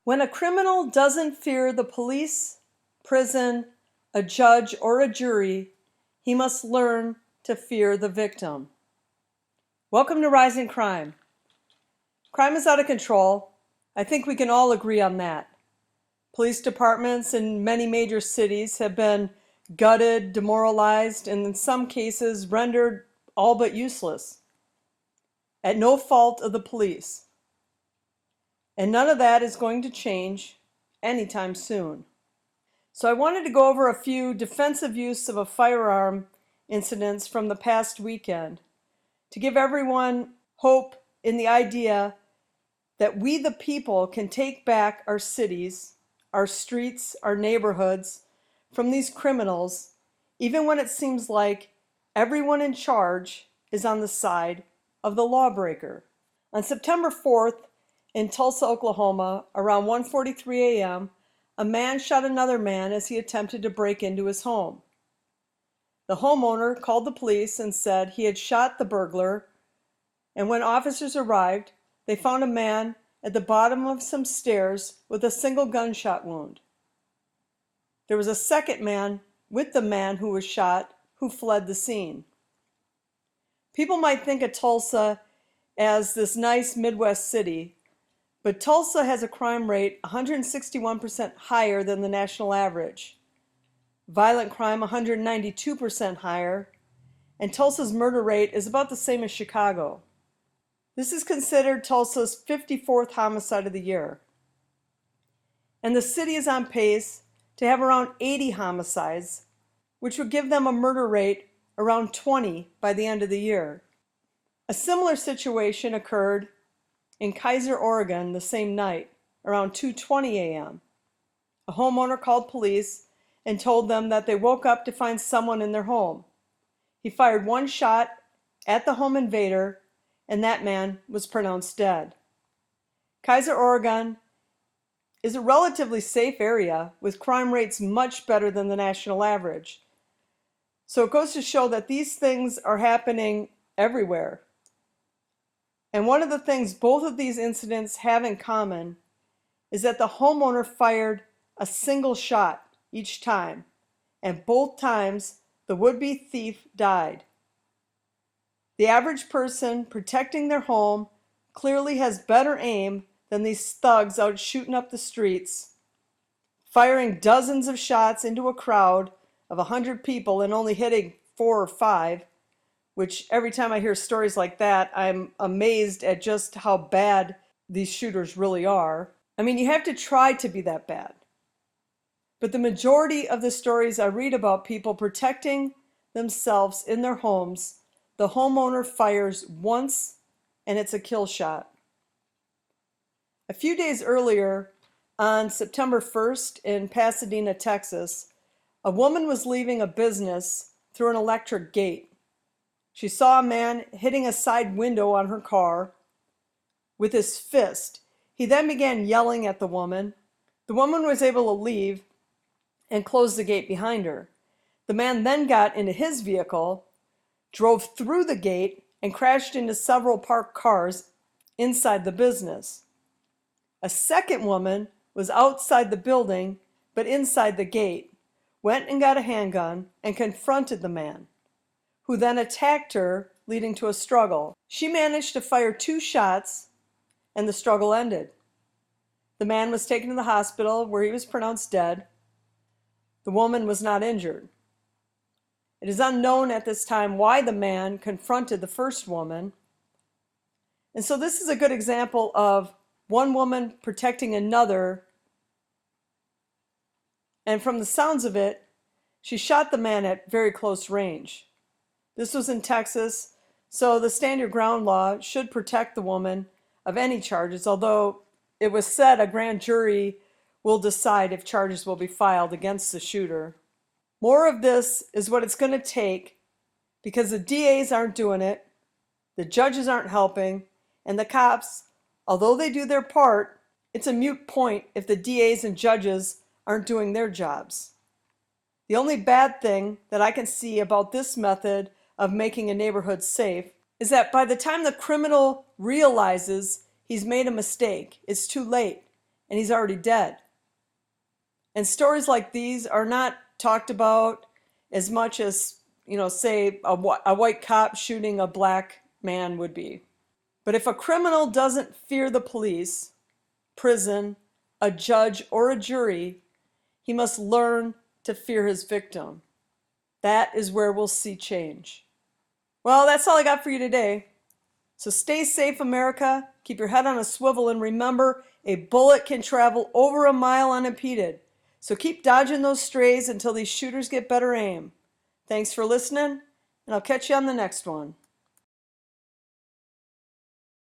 When a criminal doesn't fear the police, prison, a judge, or a jury, he must learn to fear the victim. Welcome to Rising Crime. Crime is out of control. I think we can all agree on that. Police departments in many major cities have been gutted, demoralized, and in some cases rendered all but useless, at no fault of the police. And none of that is going to change anytime soon. So I wanted to go over a few defensive use of a firearm incidents from the past weekend to give everyone hope in the idea that we the people can take back our cities, our streets, our neighborhoods from these criminals, even when it seems like everyone in charge is on the side of the lawbreaker. On September 4th, in Tulsa, Oklahoma, around 1:43 a.m., a man shot another man as he attempted to break into his home. The homeowner called the police and said he had shot the burglar, and when officers arrived, they found a man at the bottom of some stairs with a single gunshot wound. There was a second man with the man who was shot who fled the scene. People might think of Tulsa as this nice Midwest city, but Tulsa has a crime rate 161% higher than the national average, violent crime 192% higher, and Tulsa's murder rate is about the same as Chicago. This is considered Tulsa's 54th homicide of the year. And the city is on pace to have around 80 homicides, which would give them a murder rate around 20 by the end of the year. A similar situation occurred in Kaiser, Oregon, the same night, around 2:20 a.m. A homeowner called police and told them that they woke up to find someone in their home. He fired one shot at the home invader, and that man was pronounced dead. Kaiser, Oregon is a relatively safe area with crime rates much better than the national average. So it goes to show that these things are happening everywhere. And one of the things both of these incidents have in common is that the homeowner fired a single shot each time, and both times the would-be thief died. The average person protecting their home clearly has better aim than these thugs out shooting up the streets, firing dozens of shots into a crowd of 100 people and only hitting 4 or 5. Which every time I hear stories like that, I'm amazed at just how bad these shooters really are. I mean, you have to try to be that bad. But the majority of the stories I read about people protecting themselves in their homes, the homeowner fires once and it's a kill shot. A few days earlier, on September 1st in Pasadena, Texas, a woman was leaving a business through an electric gate. She saw a man hitting a side window on her car with his fist. He then began yelling at the woman. The woman was able to leave and close the gate behind her. The man then got into his vehicle, drove through the gate, and crashed into several parked cars inside the business. A second woman was outside the building, but inside the gate, went and got a handgun and confronted the man, who then attacked her, leading to a struggle. She managed to fire 2 shots, and the struggle ended. The man was taken to the hospital, where he was pronounced dead. The woman was not injured. It is unknown at this time why the man confronted the first woman. And so this is a good example of one woman protecting another. And from the sounds of it, she shot the man at very close range. This was in Texas, so the stand your ground law should protect the woman of any charges, although it was said a grand jury will decide if charges will be filed against the shooter. More of this is what it's going to take because the DAs aren't doing it, the judges aren't helping, and the cops, although they do their part, it's a moot point if the DAs and judges aren't doing their jobs. The only bad thing that I can see about this method of making a neighborhood safe is that by the time the criminal realizes he's made a mistake, it's too late and he's already dead. And stories like these are not talked about as much as, say a white cop shooting a black man would be. But if a criminal doesn't fear the police, prison, a judge, or a jury, he must learn to fear his victim. That is where we'll see change. Well, that's all I got for you today. So stay safe, America. Keep your head on a swivel, and remember, a bullet can travel over a mile unimpeded. So keep dodging those strays until these shooters get better aim. Thanks for listening, and I'll catch you on the next one.